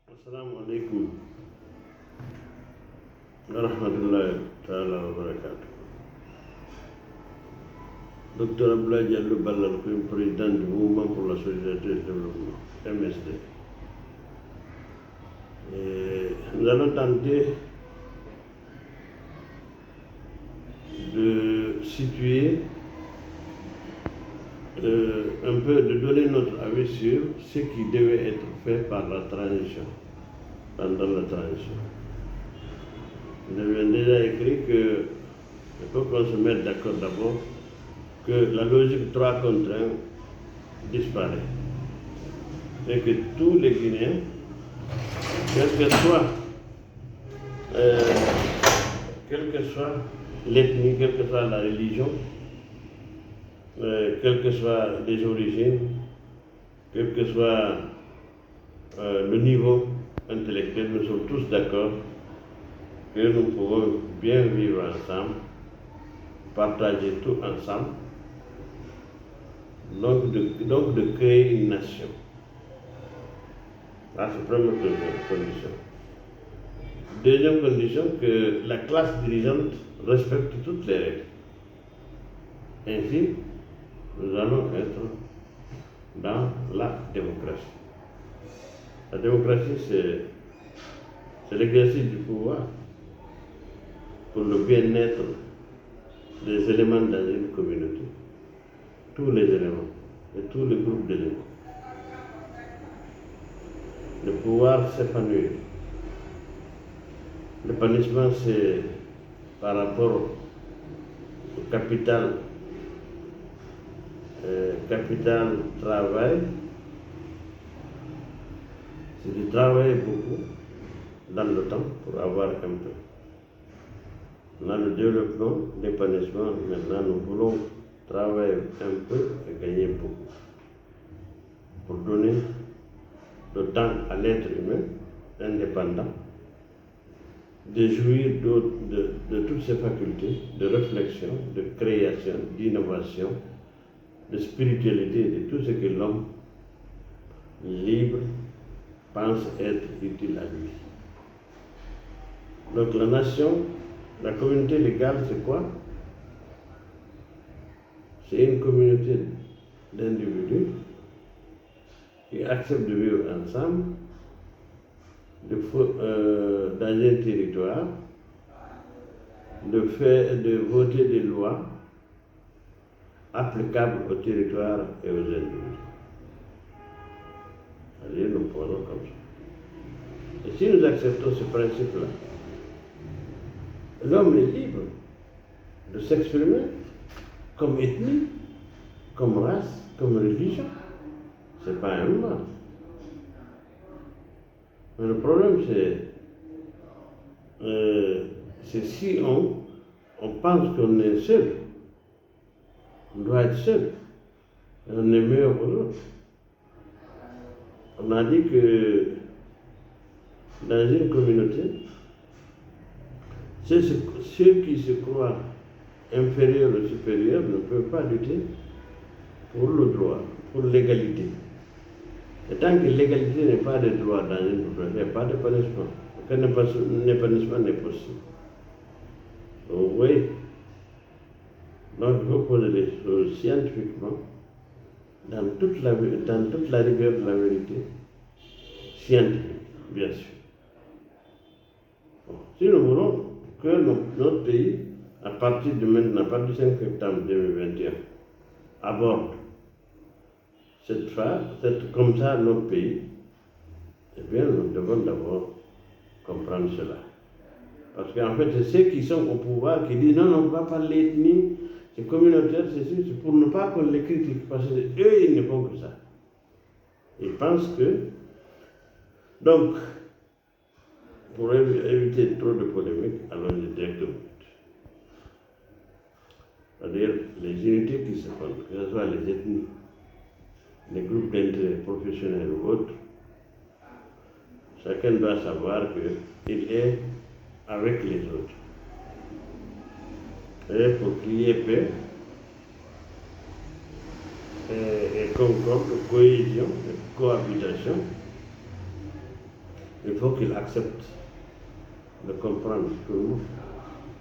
Assalamu alaikum wa rahmatullahi ta'ala wa barakatuh. Docteur Abdoulaye Diallo Ballal, président du Mouvement pour la solidarité et le développement, MSD. Et nous allons tenter de situer un peu, de donner notre avis sur ce qui devait être fait par la transition, pendant la transition. Nous avions déjà écrit que il faut qu'on se mette d'accord d'abord que la logique 3 contre 1 disparaît et que tous les Guinéens, quelle que soit l'ethnie, quelle que soit la religion, quelles que soient les origines, quel que soit le niveau intellectuel, nous sommes tous d'accord que nous pouvons bien vivre ensemble, partager tout ensemble, donc de créer une nation. Ça, c'est la première condition. Deuxième condition, que la classe dirigeante respecte toutes les règles. Ainsi, nous allons être dans la démocratie. La démocratie, c'est l'exercice du pouvoir pour le bien-être des éléments dans une communauté. Tous les éléments et tous les groupes d'éléments. Le pouvoir s'épanouir. L'épanouissement, c'est par rapport au capital travail, c'est de travailler beaucoup dans le temps pour avoir un peu. Dans le développement, l'épanouissement, maintenant nous voulons travailler un peu et gagner beaucoup pour donner le temps à l'être humain indépendant de jouir de toutes ses facultés de réflexion, de création, d'innovation, de spiritualité, de tout ce que l'homme libre pense être utile à lui. Donc la nation, la communauté légale, c'est quoi? C'est une communauté d'individus qui acceptent de vivre ensemble dans un territoire, de voter des lois applicables au territoire et aux individus. Allez, nous prenons comme ça. Et si nous acceptons ce principe-là, l'homme est libre de s'exprimer comme ethnie, comme race, comme religion. Ce n'est pas un mal. Mais le problème, c'est si on pense qu'on est seul, on doit être seul, et on est meilleur que l'autre. On a dit que dans une communauté, ceux qui se croient inférieurs ou supérieurs ne peuvent pas lutter pour le droit, pour l'égalité. Et tant que l'égalité n'est pas de droit dans une population, il n'y a pas d'épanouissement. Aucun épanouissement n'est possible. Donc, oui. Donc, il faut poser les choses scientifiquement, dans toute la rigueur de la vérité, scientifique, bien sûr. Bon, si nous voulons que notre pays, à partir de maintenant, à partir du 5 septembre 2021, aborde cette phase, comme ça notre pays, eh bien nous devons d'abord comprendre cela. Parce qu'en fait, c'est ceux qui sont au pouvoir qui disent non, on ne va pas l'ethnie, c'est communautaire, c'est pour ne pas qu'on les critique, parce qu'eux, ils ne font que ça. Ils pensent que, donc, pour éviter trop de polémiques, allons-y directement. C'est-à-dire les unités qui se font, que ce soit les ethnies, les groupes d'intérêt professionnels ou autres, chacun doit savoir qu'il est avec les autres. Et pour qu'il y ait paix et concorde, cohésion, cohabitation, il faut qu'il accepte de comprendre tout le monde.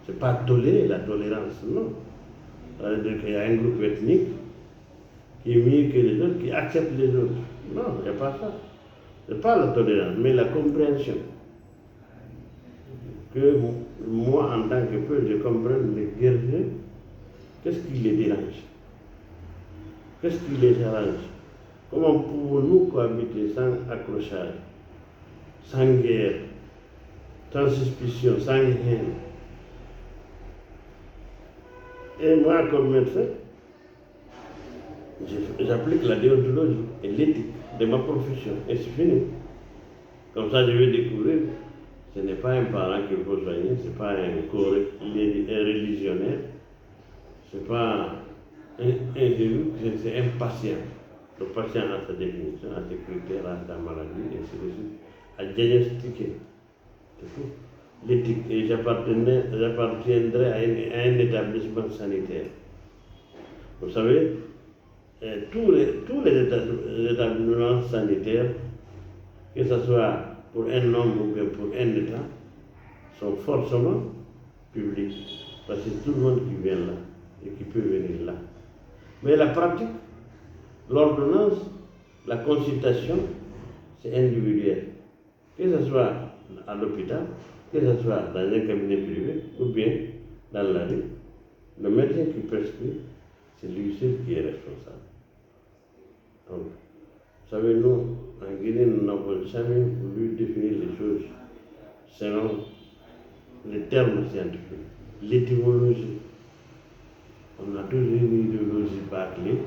Ce n'est pas tolérer la tolérance, non. C'est-à-dire qu'il y a un groupe ethnique qui est mieux que les autres, qui accepte les autres. Non, il n'y a pas ça. Ce n'est pas la tolérance, mais la compréhension. Que moi, en tant que peuple, je comprenne les guerriers, qu'est-ce qui les dérange? Qu'est-ce qui les arrange? Comment pouvons-nous cohabiter sans accrochage, sans guerre, sans suspicion, sans haine? Et moi, comme médecin, j'applique la déontologie et l'éthique de ma profession. Et c'est fini. Comme ça, je vais découvrir, ce n'est pas un parent qu'il faut soigner, ce n'est pas un religionnaire, ce n'est pas un élu, c'est un patient. Le patient a sa définition, a ses critères, a sa maladie, et ainsi de suite, à diagnostiquer. C'est tout. L'éthique. Et j'appartiendrai à un établissement sanitaire. Vous savez, tous les établissements sanitaires, que ce soit pour un homme ou bien pour un État, sont forcément publics. Parce que c'est tout le monde qui vient là et qui peut venir là. Mais la pratique, l'ordonnance, la consultation, c'est individuel. Que ce soit à l'hôpital, que ce soit dans un cabinet privé ou bien dans la rue, le médecin qui prescrit, c'est lui seul qui est responsable. Donc, vous savez, nous, en Guinée, nous n'avons jamais voulu définir les choses selon les termes scientifiques, l'étymologie. On a toujours une idéologie bâclée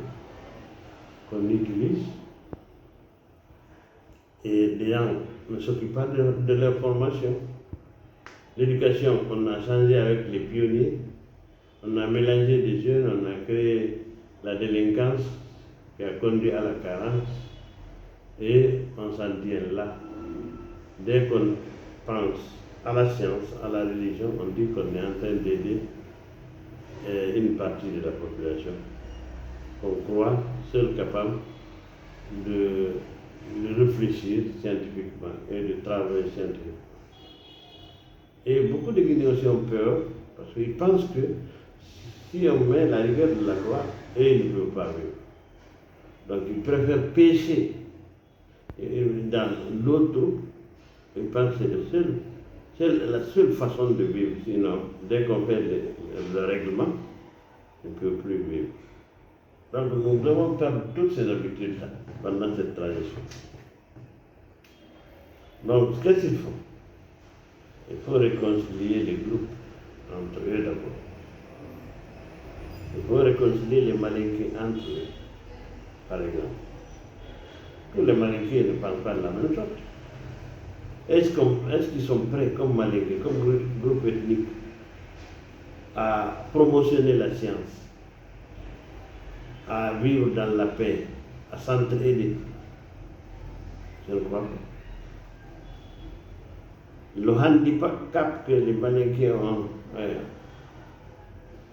qu'on utilise et les gens ne s'occupent pas de leur formation. L'éducation, on a changé avec les pionniers, on a mélangé des jeunes, on a créé la délinquance qui a conduit à la carence et on s'en tient là. Dès qu'on pense à la science, à la religion, on dit qu'on est en train d'aider une partie de la population qu'on croit seul capable de réfléchir scientifiquement et de travailler scientifiquement. Et beaucoup de Guinéens aussi ont peur parce qu'ils pensent que si on met la rigueur de la loi, ils ne peuvent pas vivre. Donc ils préfèrent pécher dans l'autre, ils pensent que c'est la seule façon de vivre. Sinon, dès qu'on fait le règlement, on ne peut plus vivre. Donc nous devons perdre toutes ces habitudes-là pendant cette transition. Donc qu'est-ce qu'il faut? Il faut réconcilier les groupes entre eux d'abord. Il faut réconcilier les Malinqués entre eux, par exemple. Tous les Malinqués ne pensent pas de la même sorte. Est-ce qu'ils sont prêts, comme Malinqués, comme groupe ethnique, à promotionner la science, à vivre dans la paix, à s'entraider? Je ne crois pas. Le handicap que les Malinqués ont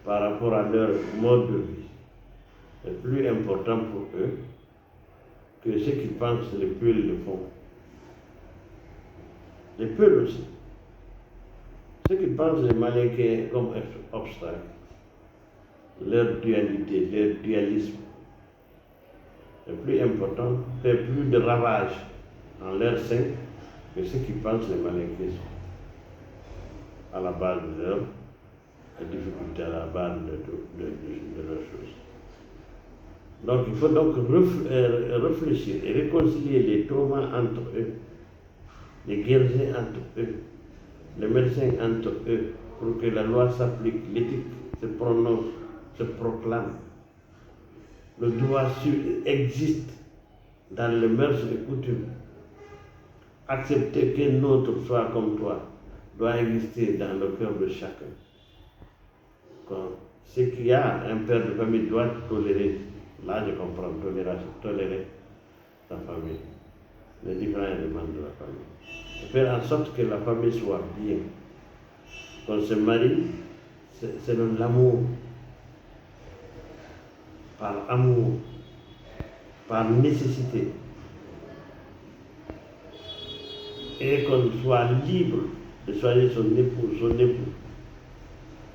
par rapport à leur mode de vie est plus important pour eux que ce qu'ils pensent les Peuls le font. Les Peuls aussi. Ce qu'ils pensent les Malinqués comme obstacle, leur dualité, leur dualisme est plus important, fait plus de ravages en leur sein que ce qu'ils pensent les Malinqués sont à la base de leur difficulté, à la base de leurs choses. Donc il faut donc réfléchir et réconcilier les traumas entre eux, les guerriers entre eux, les médecins entre eux, pour que la loi s'applique, l'éthique se prononce, se proclame. Le droit existe dans les mœurs et coutumes. Accepter qu'un autre soit comme toi doit exister dans le cœur de chacun. Ce qu'il y a, un père de famille doit tolérer, là je comprends, tolérer sa famille, les différents éléments de la famille. Faire en sorte que la famille soit bien. Qu'on se marie, c'est de l'amour. Par amour, par nécessité. et qu'on soit libre de choisir son époux,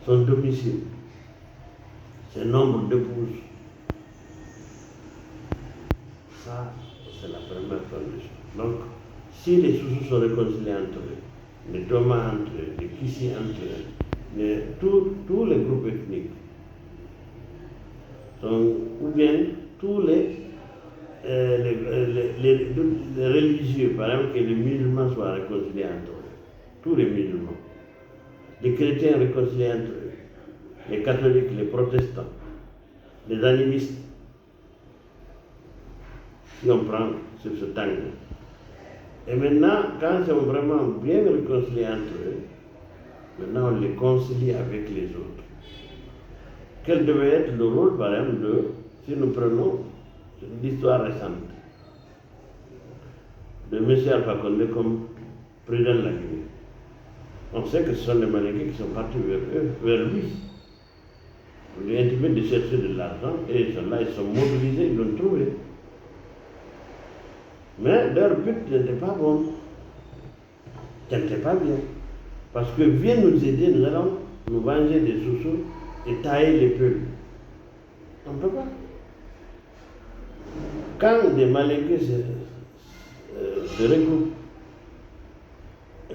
son domicile, son nombre d'épouses. Ça, c'est la première condition. Donc, si les Soussous sont réconciliés entre eux, les Doma entre eux, les Kissi entre eux, tous les groupes ethniques, ou bien tous les religieux, par exemple, que les musulmans soient réconciliés entre eux, tous les musulmans, les chrétiens réconciliés entre eux, les catholiques, les protestants, les animistes, si on prend sur ce temps. Et maintenant, quand ils sont vraiment bien réconciliés entre eux, maintenant on les concilie avec les autres. Quel devait être le rôle, par exemple, si nous prenons l'histoire récente de M. Alpha Condé comme président de la Guinée? On sait que ce sont les Malinqués qui sont partis vers lui, pour lui intimer de chercher de l'argent, et ils sont là, ils sont mobilisés, ils l'ont trouvé. Mais leur but n'était pas bon, n'était pas bien. Parce que viens nous aider, nous allons nous venger des Soussous et tailler les peuples. On ne peut pas. Quand des Malinqués se regroupent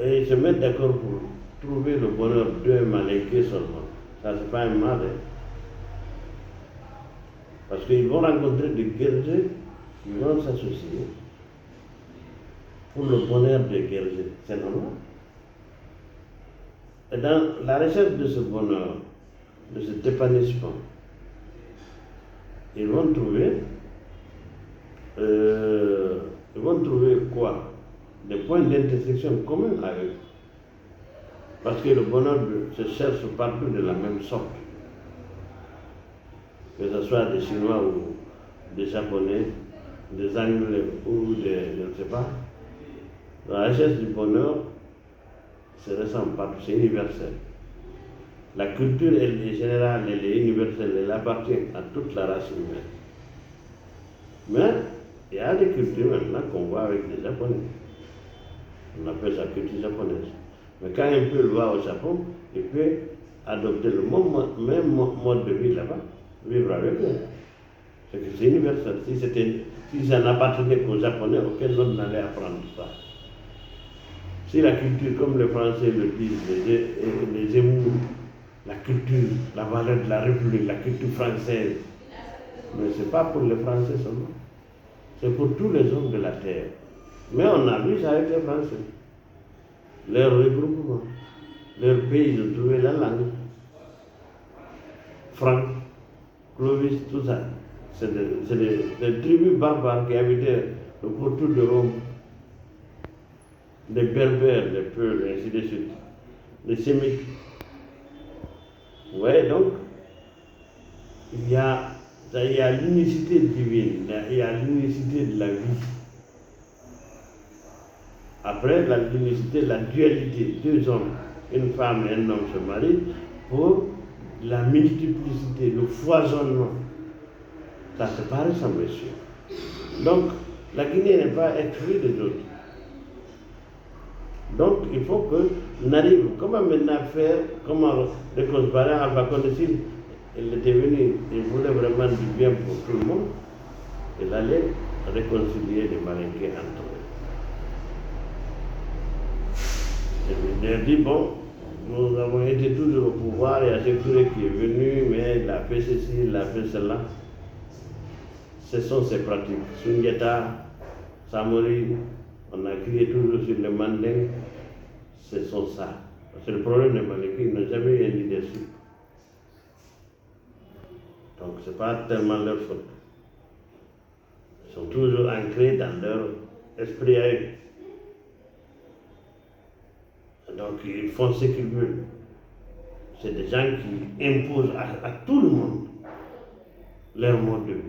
et ils se mettent d'accord pour trouver le bonheur d'un Malinqué seulement, ça c'est pas un mal. Parce qu'ils vont rencontrer des guerriers qui vont s'associer pour le bonheur des guerriers. C'est normal. Et dans la recherche de ce bonheur, de cet épanouissement, ils vont trouver quoi? Des points d'intersection communs à eux. Parce que le bonheur se cherche partout de la même sorte. Que ce soit des Chinois ou des Japonais, des Anglais ou je ne sais pas. La recherche du bonheur se ressemble partout, c'est universel. La culture, elle est générale, elle est universelle, elle appartient à toute la race humaine. Mais il y a des cultures maintenant qu'on voit avec les Japonais. On appelle ça culture japonaise. Mais quand un peu va au Japon, il peut adopter le même mode de vie là-bas, vivre avec eux. C'est que c'est universel. Si ça n'appartenait qu'aux Japonais, aucun autre n'allait apprendre ça. Si la culture, comme les Français le disent, les émous, la culture, la valeur de la République, la culture française, mais ce n'est pas pour les Français seulement, c'est pour tous les hommes de la terre. Mais on a vu ça avec les Français. Leur regroupement, leur pays, ils ont trouvé la langue. Franck, Clovis, tout ça. C'est des tribus barbares qui habitaient autour de Rome. Les Berbères, les Peuls, et ainsi de suite. Les Sémites. Vous voyez donc, il y a l'unicité divine, il y a l'unicité de la vie. Après, l'unicité, la dualité, deux hommes, une femme et un homme se marient pour la multiplicité, le foisonnement. Ça se passe sans monsieur. Donc, la Guinée n'est pas exclue des autres. Donc, il faut qu'on arrive, comment maintenant faire, comment réconcilier Alpha Condé, il était venu, il voulait vraiment du bien pour tout le monde, il allait réconcilier les Malinqués entre eux. Il a dit, bon, nous avons été toujours au pouvoir, il y a Sékou qui est venu, mais il a fait ceci, il a fait cela. Ce sont ses pratiques. Sundiata, Samori, on a crié toujours sur le Manding, ce sont ça. Parce que le problème des Malinqués, ils n'ont jamais eu un leadership. Donc ce n'est pas tellement leur faute. Ils sont toujours ancrés dans leur esprit à eux. Donc ils font ce qu'ils veulent. C'est des gens qui imposent à tout le monde leur mode de vie.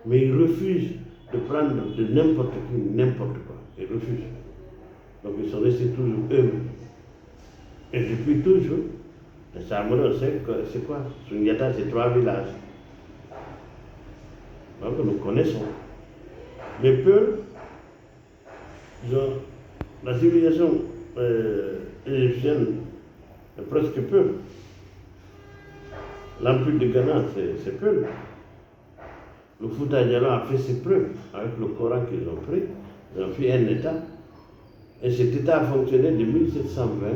Mais ils refusent de prendre de n'importe qui, n'importe quoi. Ils refusent. Donc ils sont restés toujours eux-mêmes. Et depuis toujours, les Samori, on sait que c'est quoi? Sundiata, c'est 3 villages. Donc nous connaissons. Les Peuls, ils ont La civilisation égyptienne est presque peu. L'Empire de Ghana, c'est peu. Le Fouta Djallon a fait ses preuves avec le Coran qu'ils ont pris. Ils ont fait un État. Et cet État a fonctionné de 1720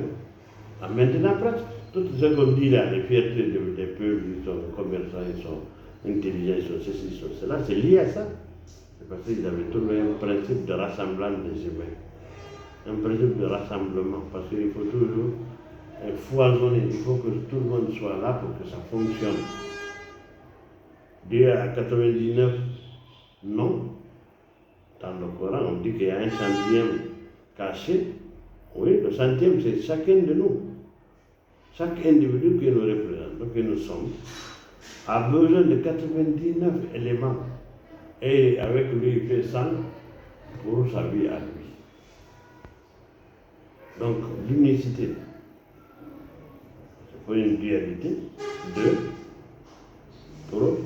à maintenant presque. Tout ce qu'on dit là, les fiertés des peuples, ils sont commerçants, ils sont intelligents, ils sont ceci, ils sont cela, c'est lié à ça. C'est parce qu'ils avaient trouvé un principe de rassemblement des humains. Un principe de rassemblement, parce qu'il faut toujours foisonner, il faut que tout le monde soit là pour que ça fonctionne. Dieu à 99, non. Dans le Coran, on dit qu'il y a un centième caché. Oui, le centième, c'est chacun de nous. Chaque individu que nous représentons, que nous sommes, a besoin de 99 éléments. Et avec lui, il fait 100 pour sa vie à lui. Donc, l'unicité, c'est pour une dualité. 2, pour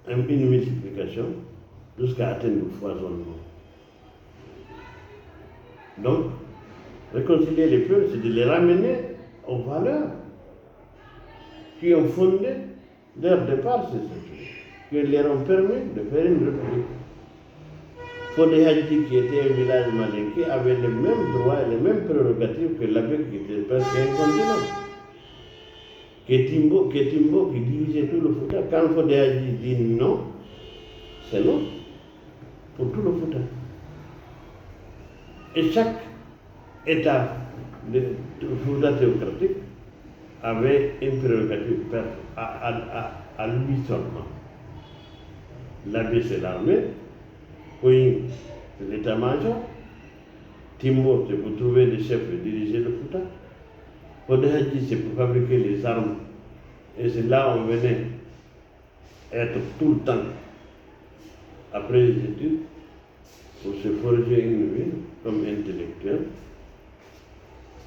une multiplication, jusqu'à atteindre le foisonnement. Donc, réconcilier les peuples, c'est de les ramener aux valeurs qui ont fondé leur départ, c'est ce qui leur ont permis de faire une république. Fodé Hadji, qui était un village malinqué, avait les mêmes droits et les mêmes prérogatives que l'abbé qui était presque un continent. Ketimbo qui dirigeait tout le Fouta, quand Fodé Hadji dit non, c'est non pour tout le Fouta. Et chaque État de Fouta théocratique avait une prérogative à lui seulement. L'abbé, c'est l'armée, Koyin, c'est l'état-major, Timbo, c'est pour trouver des chefs et diriger le Fouta. Fodé Hadji, c'est pour fabriquer les armes. Et c'est là où on venait être tout le temps, après les études, pour se forger une vie comme intellectuel.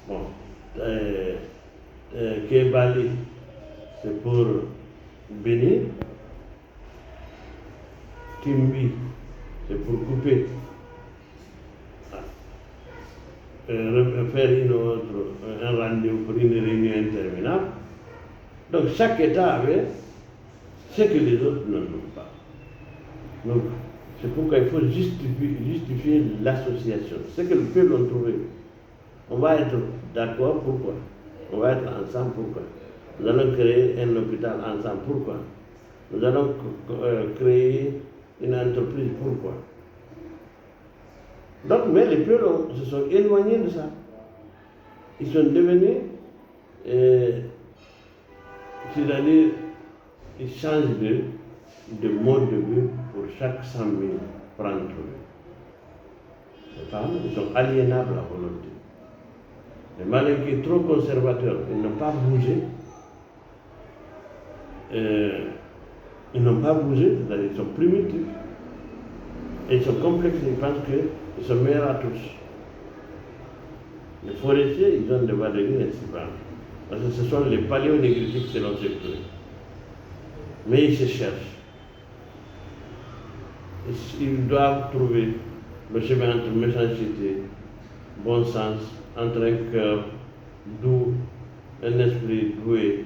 Bon, Kébali, c'est pour bénir. Timbi, c'est pour couper. Faire un rendez-vous pour une réunion interminable. Donc chaque État avait ce que les autres n'ont pas. Donc c'est pourquoi il faut justifier l'association. Ce que le peuple a trouvé. On va être d'accord, pourquoi? On va être ensemble, pourquoi? Nous allons créer un hôpital ensemble, pourquoi? Nous allons créer une entreprise, pourquoi? Donc, mais les peuples se sont éloignés de ça. Ils sont devenus, c'est-à-dire, ils changent de mode de vie pour chaque 100 000 francs trouvés. Ils sont aliénables à volonté. Les Malinqués trop conservateurs, ils n'ont pas bougé. Ils n'ont pas bougé, c'est-à-dire ils sont primitifs. Et ils sont complexes, ils pensent qu'ils sont meilleurs à tous. Les forestiers, ils ont des valeurs inestimables. Parce que ce sont les paléonégritiques selon ces trucs. Mais ils se cherchent. Ils doivent trouver le chemin entre méchanceté, bon sens, entre un cœur doux, un esprit doué,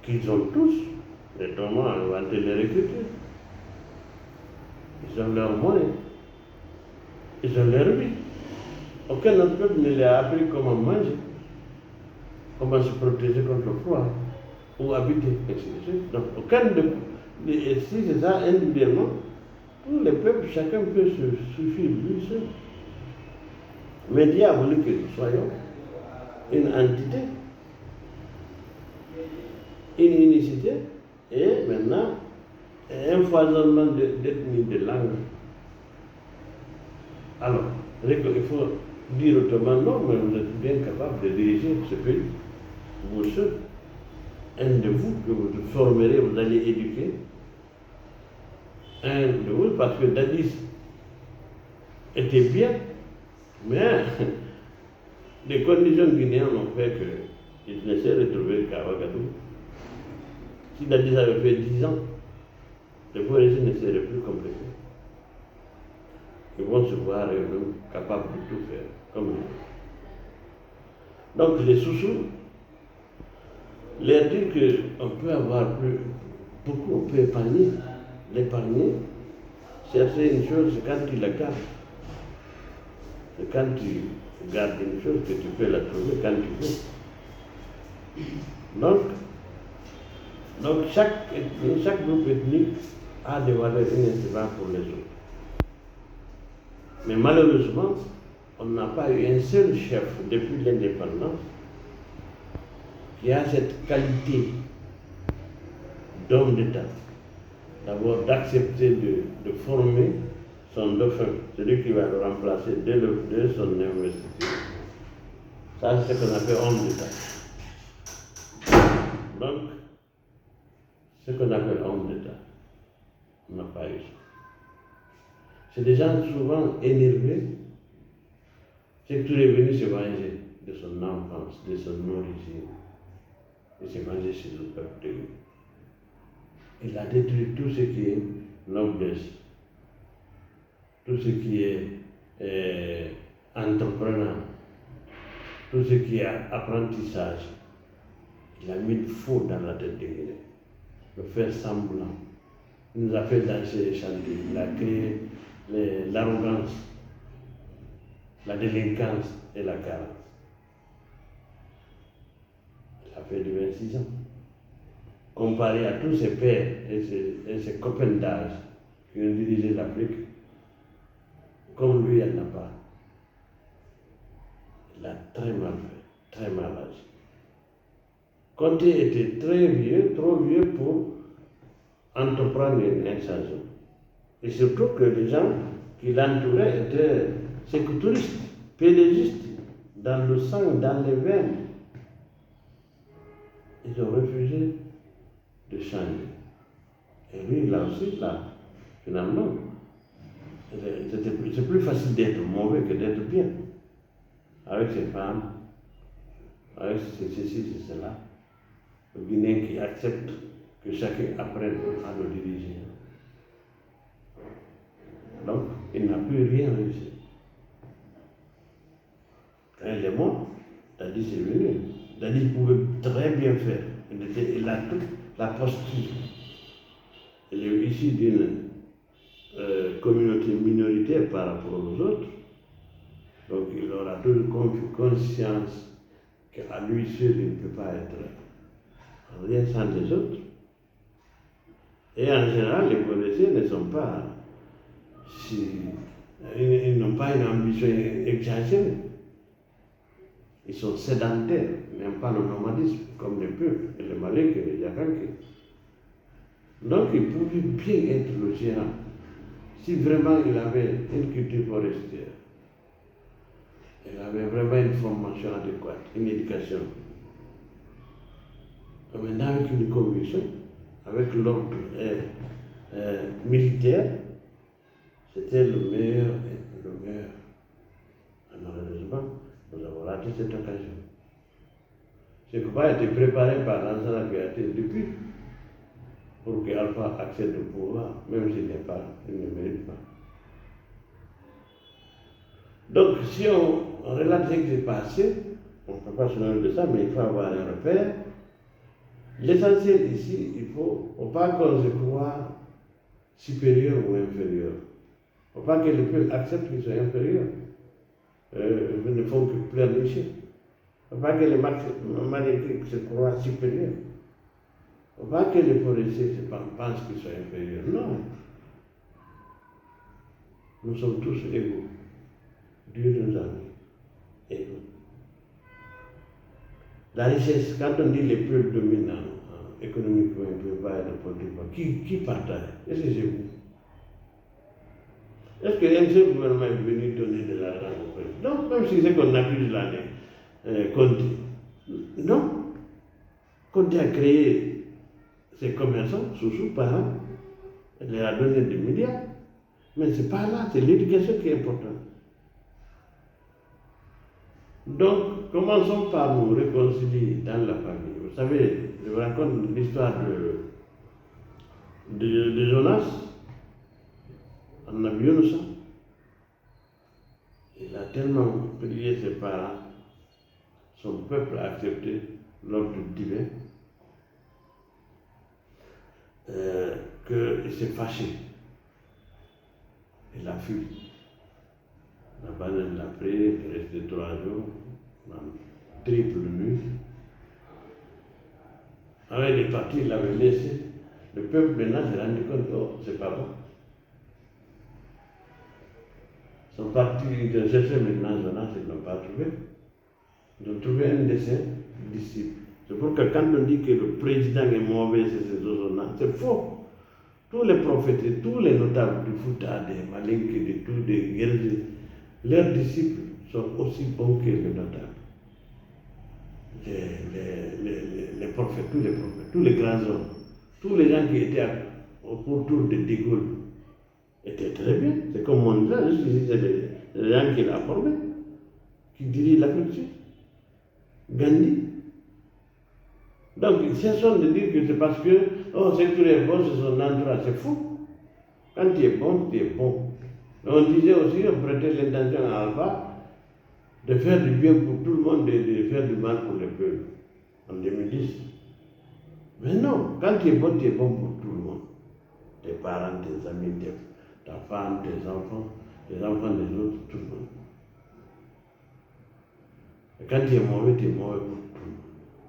qu'ils ont tous, les Thomas ont inventé leur écriture. Ils ont leur monnaie, ils ont leur vie. Aucun autre peuple ne leur a appris comment manger, comment se protéger contre le froid, où habiter, etc. Donc, aucun si c'est ça individuellement, tous les peuples, chacun peut se suffire lui seul. Mais Dieu a voulu que nous soyons une entité, une unicité, et maintenant, un foisonnement d'ethnie, de langue. Alors, il faut dire autrement, non, mais vous êtes bien capable de diriger ce pays, vous seul. Un de vous que vous formerez, vous allez éduquer. Un de vous, parce que Dadis était bien, mais les conditions guinéennes ont fait qu'il ne s'est retrouvé qu'à Ouagadougou. Si Dadis avait fait 10 ans, le forestier ne serait plus complété. ils vont se voir eux-mêmes capables de tout faire, comme nous. Donc les sous-sous, leur dire qu'on peut avoir beaucoup, on peut épargner. L'épargner, c'est une chose, c'est quand tu la gardes. C'est quand tu gardes une chose que tu peux la trouver quand tu veux. Donc chaque ethnie, chaque groupe ethnique a des valeurs inestimables pour les autres. Mais malheureusement, on n'a pas eu un seul chef depuis l'indépendance qui a cette qualité d'homme d'État. D'abord d'accepter de former son dauphin, celui qui va le remplacer dès son investiture. Ça, c'est ce qu'on appelle homme d'État. Donc, ce qu'on appelle homme d'État, on n'a pas eu ça. C'est des gens souvent énervés. C'est tout est venu se venger de son enfance, de son origine. Et se venger sur le peuple de lui. Il a détruit tout ce qui est noblesse, tout ce qui est entrepreneur, tout ce qui est apprentissage. Il a mis le faux dans la tête des Guinéens, le faire semblant. Il nous a fait danser et chanter. Il a créé l'arrogance, la délinquance et la carence. Il a fait de 26 ans. Comparé à tous ses pères et ses copains d'âge qui ont dirigé l'Afrique, comme lui, il n'a pas. Il a très mal fait, très mal agi. Conté était très vieux, trop vieux pour entreprendre une extension. Et surtout que les gens qui l'entouraient étaient sécouristes, pédégistes, dans le sang, dans les veines. Ils ont refusé de changer. Et lui, là aussi, finalement, c'est plus facile d'être mauvais que d'être bien. Avec ses femmes, avec ceci, cela. Le Guinéen qui accepte que chacun apprenne à le diriger. Donc, il n'a plus rien réussi. Quand il est mort, Dadi c'est venu. Dadi pouvait très bien faire. Il a toute la posture. Il est issu d'une communauté minoritaire par rapport aux autres. Donc, il aura toujours conscience qu'à lui seul, il ne peut pas être rien sans les autres. Et en général, les policiers ne sont pas ils n'ont pas une ambition exagérée. Ils sont sédentaires, ils n'aiment pas le nomadisme, comme les peuples, et les Maliks et les Yakanké. Donc, il pouvait bien être le gérant, si vraiment il avait une culture forestière. Il avait vraiment une formation adéquate, une éducation. Mais maintenant, avec une conviction, avec l'ordre militaire, c'était le meilleur. Et malheureusement, nous avons raté cette occasion. Ce qui n'a pas été préparé par l'ancien créateur depuis pour qu'Alpha accède au pouvoir, même s'il ne mérite pas. Donc, si on relate ce qui s'est passé, on ne peut pas se nourrir de ça, mais il faut avoir un repère. L'essentiel ici, il ne faut pas qu'on se croie supérieur ou inférieur. Il ne faut pas que les peuples acceptent qu'ils soient inférieurs. Ils ne font que pleurnicher. Il ne faut pas que les magnétiques se croient supérieurs. Il ne faut pas que les forestiers pensent qu'ils soient inférieurs. Non. Nous sommes tous égaux. Dieu nous a mis égaux. La richesse, quand on dit les peuples dominants, économiquement, ils ne peuvent pas être politiquement, qui partage? Est-ce que c'est vous? Est-ce qu'un seul gouvernement est venu donner de l'argent au peuple? Non, même si c'est qu'on accuse l'année, Conté. Non. Conté a créé ses commerçants, sous par an, il leur a donné des milliards. Mais ce n'est pas là, c'est l'éducation qui est importante. Donc, commençons par nous réconcilier dans la famille. Vous savez, je vous raconte l'histoire de Jonas, en Younousa. tellement prié ses parents, son peuple a accepté l'ordre divin, qu'il s'est fâché. Il a fui. La banane l'a pris, il est resté 3 jours, dans triple nuit. Alors il est parti, il l'avait laissé. Le peuple maintenant s'est rendu compte que oh, c'est pas bon. Ils sont partis de chercher maintenant Jonas, ils ne l'ont pas trouvé. Ils ont trouvé un de ses disciples. C'est pour que quand on dit que le président est mauvais, c'est faux. Tous les prophètes et tous les notables du Fouta, des Malinques, de tous, des Guerriers, leurs disciples sont aussi bons que les notables. Les prophètes, tous les grands hommes, tous les gens qui étaient autour de Gaulle étaient très bien. C'est comme Mondra, jusqu'ici, c'est les gens qu'il a formés, qui dirigent la culture. Gandhi. Donc, cessons de dire que c'est parce que, oh, c'est tout est bon, c'est son entourage, c'est faux. Quand tu es bon, tu es bon. On disait aussi, on prêtait l'intention à Alpha de faire du bien pour tout le monde et de faire du mal pour le peuple, en 2010. Mais non, quand tu es bon pour tout le monde. Tes parents, tes amis, ta femme, tes enfants des autres, tout le monde. Et quand tu es mauvais pour tout le monde.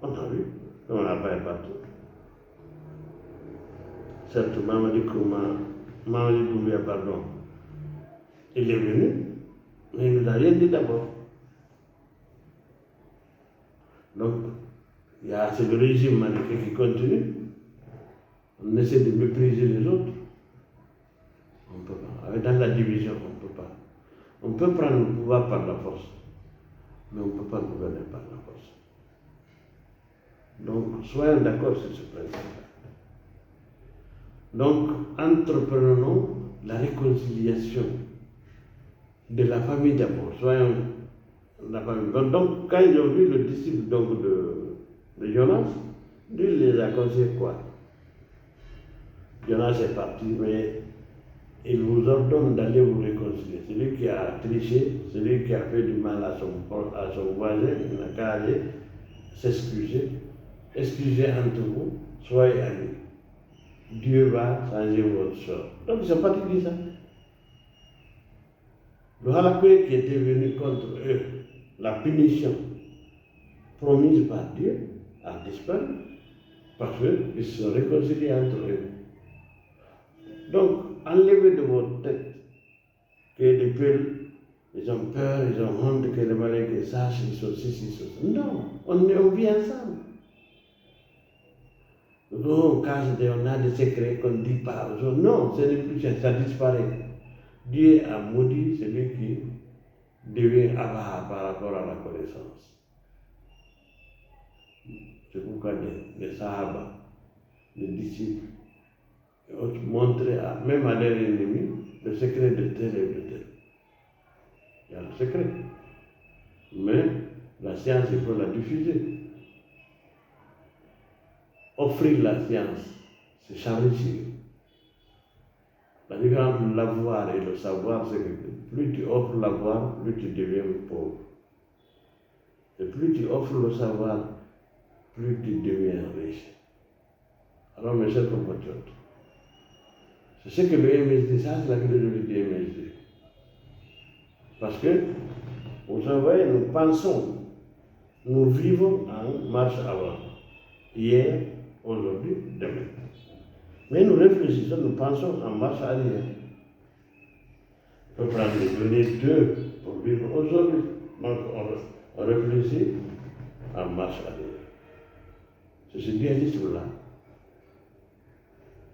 On a vu, on n'a pas partout. Certes, Mamadi Doumbia, pardon, il est venu, mais il ne nous a rien dit d'abord. Donc, il y a ce régime manichéen qui continue. On essaie de mépriser les autres. On ne peut pas. Dans la division, on ne peut pas. On peut prendre le pouvoir par la force, mais on ne peut pas gouverner par la force. Donc, soyons d'accord sur ce principe. Donc, entreprenons la réconciliation de la famille d'abord. Soyons la famille. Donc, quand ils ont vu le disciple de Jonas, lui, il les a conseillé quoi? Jonas est parti, mais il vous ordonne d'aller vous réconcilier. Celui qui a triché, celui qui a fait du mal à son voisin, il n'a qu'à aller s'excuser. Excusez entre vous, soyez amis. Dieu va changer votre sort. Donc ils sont partis dire ça. Le halakoué qui était venu contre eux, la punition promise par Dieu a disparu parce qu'ils se sont réconciliés entre eux. Donc, enlevez de votre tête que les peuples, ils ont peur, ils ont honte que les Malinques sachent, ils sont ci, ils sont ça. Non, on vit ensemble. On a des secrets qu'on ne dit pas aux autres. Non, ce n'est plus ça, ça disparaît. Dieu a maudit celui qui devient avare par rapport à la connaissance. C'est pourquoi les Sahaba, les disciples, ont montré même à leurs ennemis le secret de tel et de tel. Il y a le secret. Mais la science, il faut la diffuser. Offrir la science, c'est s'enrichir. La différence entre l'avoir et le savoir, c'est que plus tu offres l'avoir, plus tu deviens pauvre. Et plus tu offres le savoir, plus tu deviens riche. Alors, mes chers compatriotes, c'est ce que le MSD, ça c'est la philosophie du MSD. Parce que, vous savez, nous pensons, nous vivons en marche avant. Hier, aujourd'hui, demain. Mais nous réfléchissons, nous pensons en marche arrière. On peut prendre les données d'eux pour vivre aujourd'hui. Donc on réfléchit en marche arrière. C'est ce dualisme-là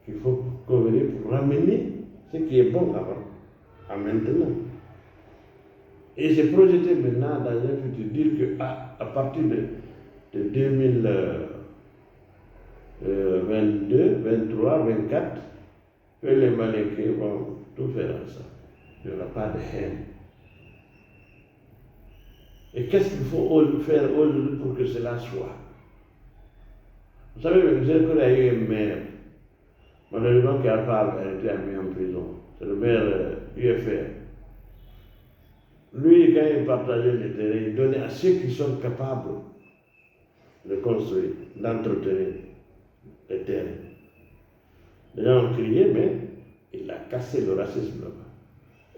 qu'il faut convenir pour ramener ce qui est bon avant, à maintenant. Et se projeter maintenant dans un futur, dire qu'à partir de 2022, 23, 24, que les Malinqués vont tout faire ensemble. Il n'y aura pas de haine. Et qu'est-ce qu'il faut faire aujourd'hui pour que cela soit? Vous savez, M. Kouré a eu un maire, malheureusement qui a été mis en prison. C'est le maire UFR. Lui, quand il partageait les terrains, il donnait à ceux qui sont capables de construire, d'entretenir les terrains. Les gens ont crié, mais il a cassé le racisme là-bas.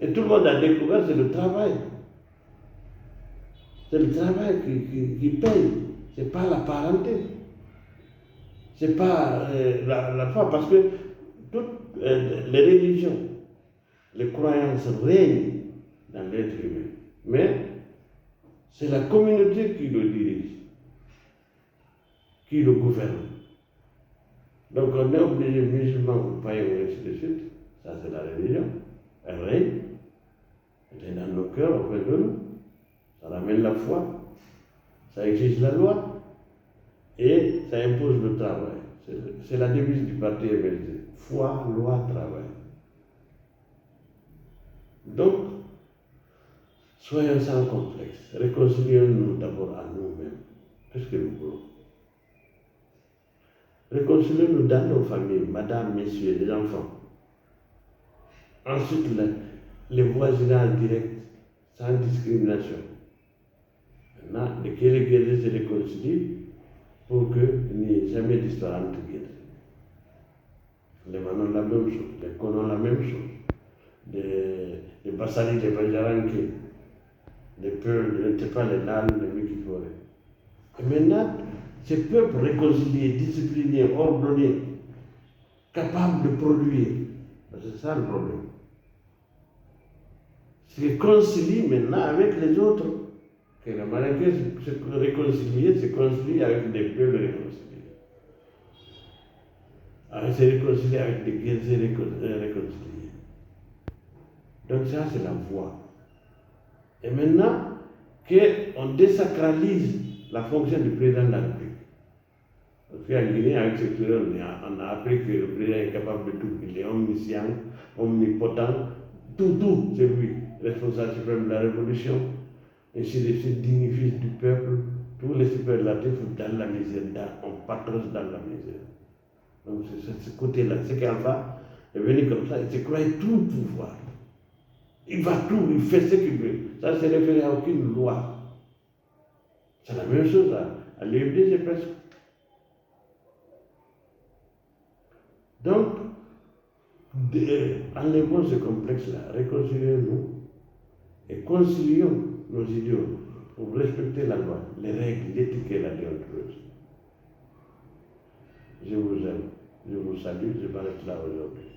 Et tout le monde a découvert, c'est le travail. C'est le travail qui paye. Ce n'est pas la parenté. Ce n'est pas la foi. Parce que toutes les religions, les croyances règnent dans l'être humain. Mais c'est la communauté qui le dirige, qui le gouverne. Donc on est obligé, musulmans ou païens, et ainsi de suite. Ça, c'est la religion. Elle règne. Elle est dans nos cœurs, auprès de nous. Ça ramène la foi. Ça exige la loi. Et ça impose le travail. C'est la devise du parti MLD. Foi, loi, travail. Donc, soyons sans complexe. Réconcilions-nous d'abord à nous-mêmes. Qu'est-ce que nous voulons? Réconcilions-nous dans nos familles, madame, messieurs, les enfants. Ensuite, les voisinages directs, sans discrimination. Maintenant, les guerriers se réconcilient pour qu'il n'y ait jamais d'histoire entre guerres. Les Manons la même chose, les Colons la même chose, les Bassali, les Bajaranki, les Peuls, je ne sais pas, les Nal, les Mikiforé. Et maintenant, ces peuples réconciliés, disciplinés, ordonnés, capables de produire, c'est ça le problème. Se réconcilient maintenant avec les autres. Que les Marocains se réconcilier, se concilier avec des peuples réconciliés. Se réconcilier avec des guerriers réconciliés. Donc ça, c'est la voie. Et maintenant, qu'on désacralise la fonction du président de la République. Parce qu'en Guinée, avec ce client, on a appris que le président est capable de tout. Il est omniscient, omnipotent, tout, c'est lui, responsable suprême de la révolution, ainsi de suite, digne-fils du peuple, tous les superlatifs dans la misère, on patrouille dans la misère. Donc c'est ce côté-là, c'est qu'Alpha est venu comme ça, il se croyait tout pouvoir. Il va tout, il fait ce qu'il veut. Ça, c'est référé à aucune loi. C'est la même chose à l'UFD, c'est presque. Donc, enlevons ce complexe-là, réconcilions-nous et concilions nos idéaux pour respecter la loi, les règles, l'éthique et la déontologie. Je vous aime, je vous salue, je m'arrête là aujourd'hui.